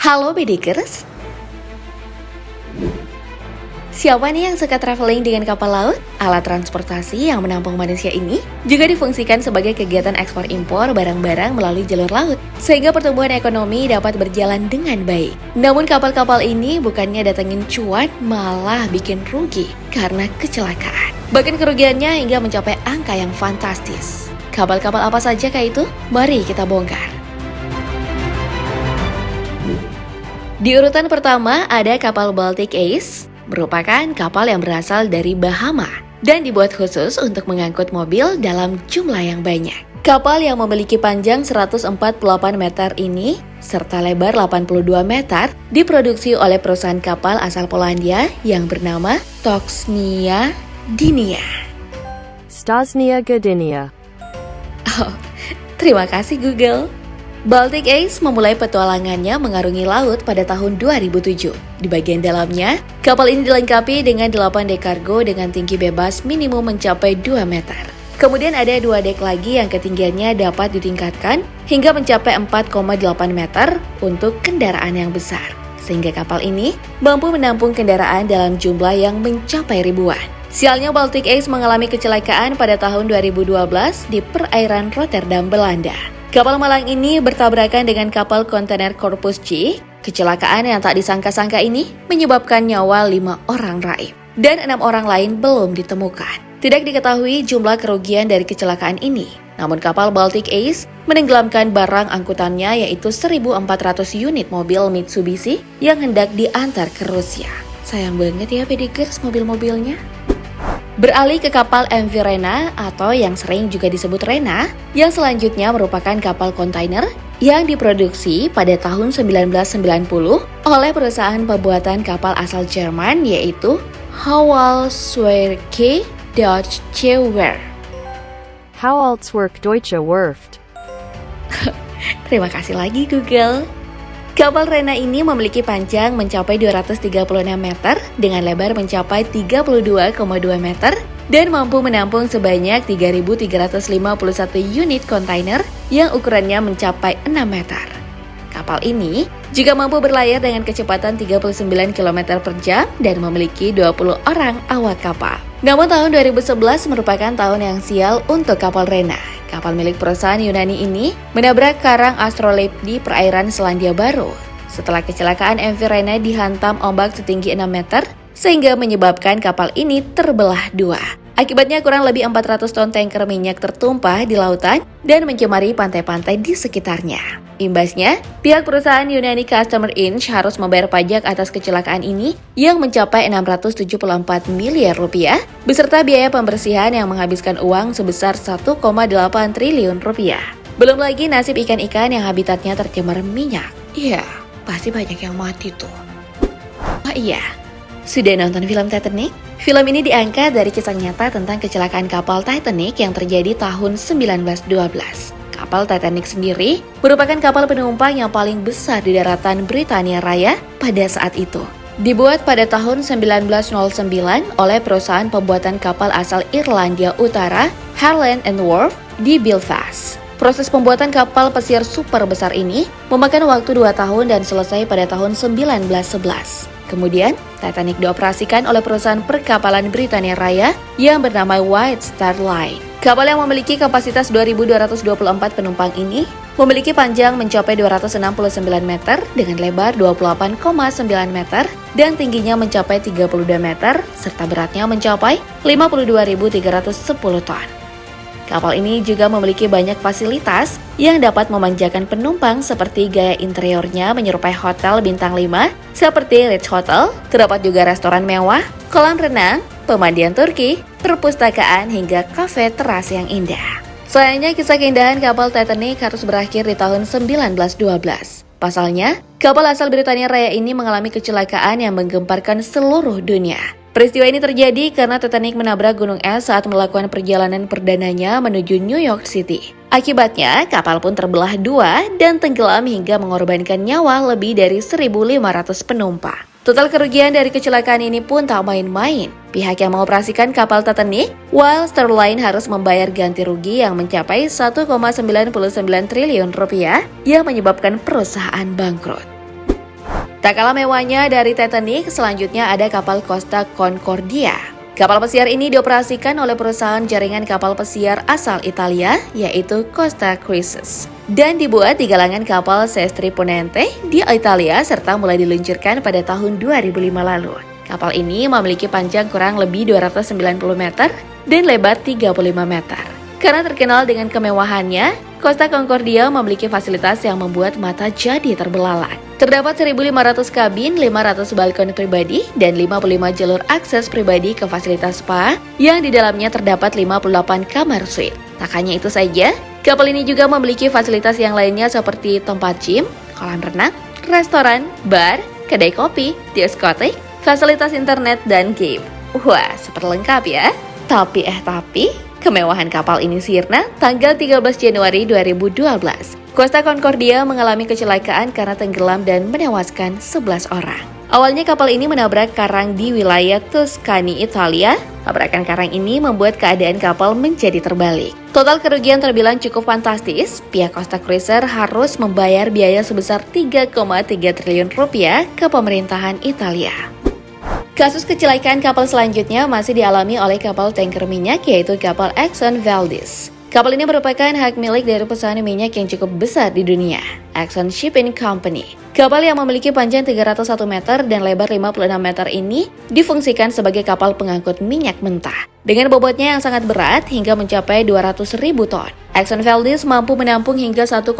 Halo Bedikers, siapa nih yang suka traveling dengan kapal laut? Alat transportasi yang menampung manusia ini juga difungsikan sebagai kegiatan ekspor impor barang-barang melalui jalur laut, sehingga pertumbuhan ekonomi dapat berjalan dengan baik. Namun kapal-kapal ini bukannya datengin cuan, malah bikin rugi karena kecelakaan. Bahkan kerugiannya hingga mencapai angka yang fantastis. Kapal-kapal apa saja kah itu? Mari kita bongkar. Di urutan pertama ada kapal Baltic Ace, merupakan kapal yang berasal dari Bahama dan dibuat khusus untuk mengangkut mobil dalam jumlah yang banyak. Kapal yang memiliki panjang 148 meter ini serta lebar 82 meter diproduksi oleh perusahaan kapal asal Polandia yang bernama Tocznia Gdynia. Stosnia Gdynia. Oh, terima kasih Google. Baltic Ace memulai petualangannya mengarungi laut pada tahun 2007. Di bagian dalamnya, kapal ini dilengkapi dengan 8 dek kargo dengan tinggi bebas minimum mencapai 2 meter. Kemudian ada 2 dek lagi yang ketinggiannya dapat ditingkatkan hingga mencapai 4,8 meter untuk kendaraan yang besar. Sehingga kapal ini mampu menampung kendaraan dalam jumlah yang mencapai ribuan. Sialnya Baltic Ace mengalami kecelakaan pada tahun 2012 di perairan Rotterdam, Belanda. Kapal malang ini bertabrakan dengan kapal kontainer Corpus G. Kecelakaan yang tak disangka-sangka ini menyebabkan nyawa 5 orang raib dan 6 orang lain belum ditemukan. Tidak diketahui jumlah kerugian dari kecelakaan ini. Namun kapal Baltic Ace menenggelamkan barang angkutannya yaitu 1.400 unit mobil Mitsubishi yang hendak diantar ke Rusia. Sayang banget ya Pedikers mobil-mobilnya. Beralih ke kapal MV Rena atau yang sering juga disebut Rena, yang selanjutnya merupakan kapal kontainer yang diproduksi pada tahun 1990 oleh perusahaan pembuatan kapal asal Jerman yaitu Howaldtswerke Deutsche Werft. Howaldtswerke Deutsche Werft. Terima kasih lagi Google. Kapal Rena ini memiliki panjang mencapai 236 meter dengan lebar mencapai 32,2 meter dan mampu menampung sebanyak 3.351 unit kontainer yang ukurannya mencapai 6 meter. Kapal ini juga mampu berlayar dengan kecepatan 39 km per jam dan memiliki 20 orang awak kapal. Namun tahun 2011 merupakan tahun yang sial untuk kapal Rena. Kapal milik perusahaan Yunani ini menabrak karang astrolabe di perairan Selandia Baru. Setelah kecelakaan MV Rena dihantam ombak setinggi 6 meter, sehingga menyebabkan kapal ini terbelah dua. Akibatnya kurang lebih 400 ton tanker minyak tertumpah di lautan dan mencemari pantai-pantai di sekitarnya. Imbasnya, pihak perusahaan Yunani Customer Inc. harus membayar pajak atas kecelakaan ini yang mencapai 674 miliar rupiah, beserta biaya pembersihan yang menghabiskan uang sebesar 1,8 triliun rupiah. Belum lagi nasib ikan-ikan yang habitatnya tercemar minyak. Iya, pasti banyak yang mati tuh. Oh iya, sudah nonton film Titanic? Film ini diangkat dari kisah nyata tentang kecelakaan kapal Titanic yang terjadi tahun 1912. Kapal Titanic sendiri merupakan kapal penumpang yang paling besar di daratan Britania Raya pada saat itu. Dibuat pada tahun 1909 oleh perusahaan pembuatan kapal asal Irlandia Utara, Harland and Wolff di Belfast. Proses pembuatan kapal pesiar super besar ini memakan waktu 2 tahun dan selesai pada tahun 1911. Kemudian, Titanic dioperasikan oleh perusahaan perkapalan Britania Raya yang bernama White Star Line. Kapal yang memiliki kapasitas 2.224 penumpang ini memiliki panjang mencapai 269 meter dengan lebar 28,9 meter dan tingginya mencapai 32 meter serta beratnya mencapai 52.310 ton. Kapal ini juga memiliki banyak fasilitas yang dapat memanjakan penumpang seperti gaya interiornya menyerupai hotel bintang 5 seperti Ritz Hotel, terdapat juga restoran mewah, kolam renang, pemandian Turki, perpustakaan hingga kafe teras yang indah. Sayangnya kisah keindahan kapal Titanic harus berakhir di tahun 1912. Pasalnya, kapal asal Britania Raya ini mengalami kecelakaan yang menggemparkan seluruh dunia. Peristiwa ini terjadi karena Titanic menabrak gunung es saat melakukan perjalanan perdananya menuju New York City. Akibatnya, kapal pun terbelah dua dan tenggelam hingga mengorbankan nyawa lebih dari 1.500 penumpang. Total kerugian dari kecelakaan ini pun tak main-main. Pihak yang mengoperasikan kapal Titanic, White Star Line harus membayar ganti rugi yang mencapai 1,99 triliun rupiah yang menyebabkan perusahaan bangkrut. Tak kalah mewahnya dari Titanic, selanjutnya ada kapal Costa Concordia. Kapal pesiar ini dioperasikan oleh perusahaan jaringan kapal pesiar asal Italia, yaitu Costa Cruises. Dan dibuat di galangan kapal Sestri Ponente di Italia serta mulai diluncurkan pada tahun 2005 lalu. Kapal ini memiliki panjang kurang lebih 290 meter dan lebar 35 meter. Karena terkenal dengan kemewahannya, Costa Concordia memiliki fasilitas yang membuat mata jadi terbelalak. Terdapat 1.500 kabin, 500 balkon pribadi, dan 55 jalur akses pribadi ke fasilitas spa yang di dalamnya terdapat 58 kamar suite. Tak hanya itu saja, kapal ini juga memiliki fasilitas yang lainnya seperti tempat gym, kolam renang, restoran, bar, kedai kopi, diskotik, fasilitas internet, dan game. Wah, super lengkap ya. Tapi kemewahan kapal ini sirna tanggal 13 Januari 2012. Costa Concordia mengalami kecelakaan karena tenggelam dan menewaskan 11 orang. Awalnya kapal ini menabrak karang di wilayah Tuscany, Italia. Tabrakan karang ini membuat keadaan kapal menjadi terbalik. Total kerugian terbilang cukup fantastis. Pihak Costa Cruises harus membayar biaya sebesar 3,3 triliun rupiah ke pemerintahan Italia. Kasus kecelakaan kapal selanjutnya masih dialami oleh kapal tanker minyak, yaitu kapal Exxon Valdez. Kapal ini merupakan hak milik dari perusahaan minyak yang cukup besar di dunia, Exxon Shipping Company. Kapal yang memiliki panjang 301 meter dan lebar 56 meter ini difungsikan sebagai kapal pengangkut minyak mentah. Dengan bobotnya yang sangat berat hingga mencapai 200.000 ton, Exxon Valdez mampu menampung hingga 1,48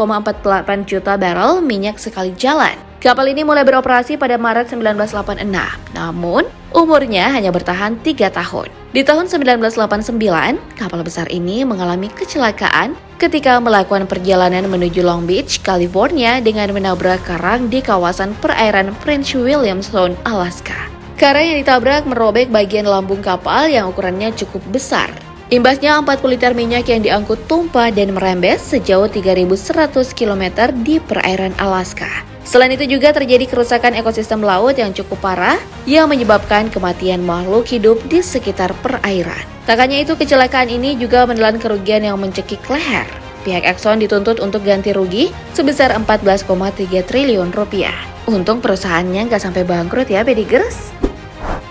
juta barrel minyak sekali jalan. Kapal ini mulai beroperasi pada Maret 1986, namun umurnya hanya bertahan 3 tahun. Di tahun 1989, kapal besar ini mengalami kecelakaan ketika melakukan perjalanan menuju Long Beach, California dengan menabrak karang di kawasan perairan Prince William Sound, Alaska. Karang yang ditabrak merobek bagian lambung kapal yang ukurannya cukup besar. Imbasnya 40 liter minyak yang diangkut tumpah dan merembes sejauh 3.100 km di perairan Alaska. Selain itu juga terjadi kerusakan ekosistem laut yang cukup parah yang menyebabkan kematian makhluk hidup di sekitar perairan. Tak hanya itu, kecelakaan ini juga menelan kerugian yang mencekik leher. Pihak Exxon dituntut untuk ganti rugi sebesar 14,3 triliun rupiah. Untung perusahaannya nggak sampai bangkrut ya, Bedigers.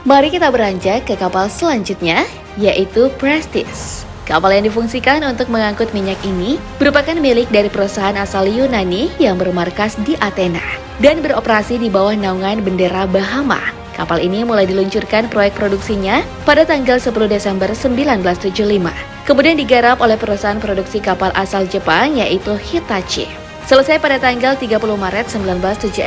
Mari kita beranjak ke kapal selanjutnya, yaitu Prestige. Kapal yang difungsikan untuk mengangkut minyak ini merupakan milik dari perusahaan asal Yunani yang bermarkas di Athena dan beroperasi di bawah naungan bendera Bahama. Kapal ini mulai diluncurkan proyek produksinya pada tanggal 10 Desember 1975. Kemudian digarap oleh perusahaan produksi kapal asal Jepang yaitu Hitachi. Selesai pada tanggal 30 Maret 1976.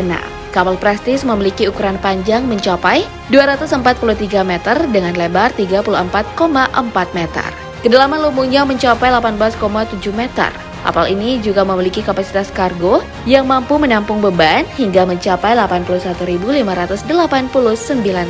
Kapal Prestige memiliki ukuran panjang mencapai 243 meter dengan lebar 34,4 meter. Kedalaman lubungnya mencapai 18,7 meter. Kapal ini juga memiliki kapasitas kargo yang mampu menampung beban hingga mencapai 81.589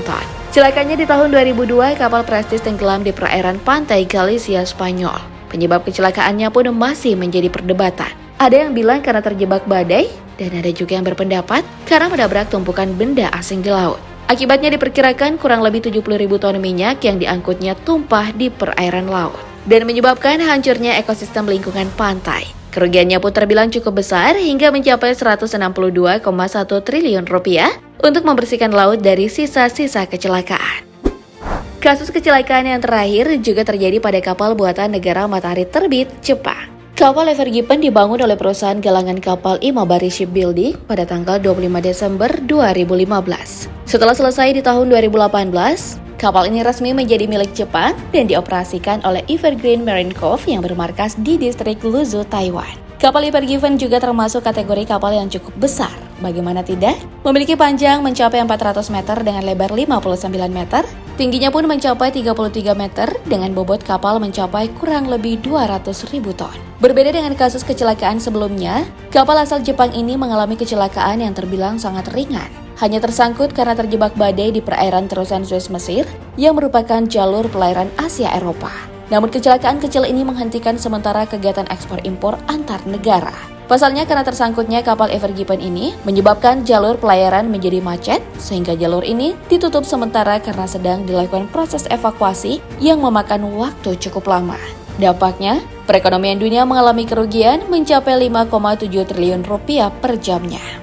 ton. Celakanya di tahun 2002, kapal Prestige tenggelam di perairan pantai Galicia, Spanyol. Penyebab kecelakaannya pun masih menjadi perdebatan. Ada yang bilang karena terjebak badai, dan ada juga yang berpendapat karena menabrak tumpukan benda asing di laut. Akibatnya diperkirakan kurang lebih 70.000 ton minyak yang diangkutnya tumpah di perairan laut dan menyebabkan hancurnya ekosistem lingkungan pantai. Kerugiannya pun terbilang cukup besar hingga mencapai 162,1 triliun rupiah untuk membersihkan laut dari sisa-sisa kecelakaan. Kasus kecelakaan yang terakhir juga terjadi pada kapal buatan negara matahari terbit, Jepang. Kapal Ever Given dibangun oleh perusahaan galangan kapal Imabari Shipbuilding pada tanggal 25 Desember 2015. Setelah selesai di tahun 2018, kapal ini resmi menjadi milik Jepang dan dioperasikan oleh Evergreen Marine Cove yang bermarkas di distrik Luzhu, Taiwan. Kapal Ever Given juga termasuk kategori kapal yang cukup besar. Bagaimana tidak? Memiliki panjang mencapai 400 meter dengan lebar 59 meter, tingginya pun mencapai 33 meter dengan bobot kapal mencapai kurang lebih 200.000 ton. Berbeda dengan kasus kecelakaan sebelumnya, kapal asal Jepang ini mengalami kecelakaan yang terbilang sangat ringan. Hanya tersangkut karena terjebak badai di perairan terusan Suez, Mesir, yang merupakan jalur pelayaran Asia Eropa. Namun kecelakaan kecil ini menghentikan sementara kegiatan ekspor-impor antar negara. Pasalnya karena tersangkutnya kapal Ever Given ini menyebabkan jalur pelayaran menjadi macet, sehingga jalur ini ditutup sementara karena sedang dilakukan proses evakuasi yang memakan waktu cukup lama. Dampaknya, perekonomian dunia mengalami kerugian mencapai 5,7 triliun rupiah per jamnya.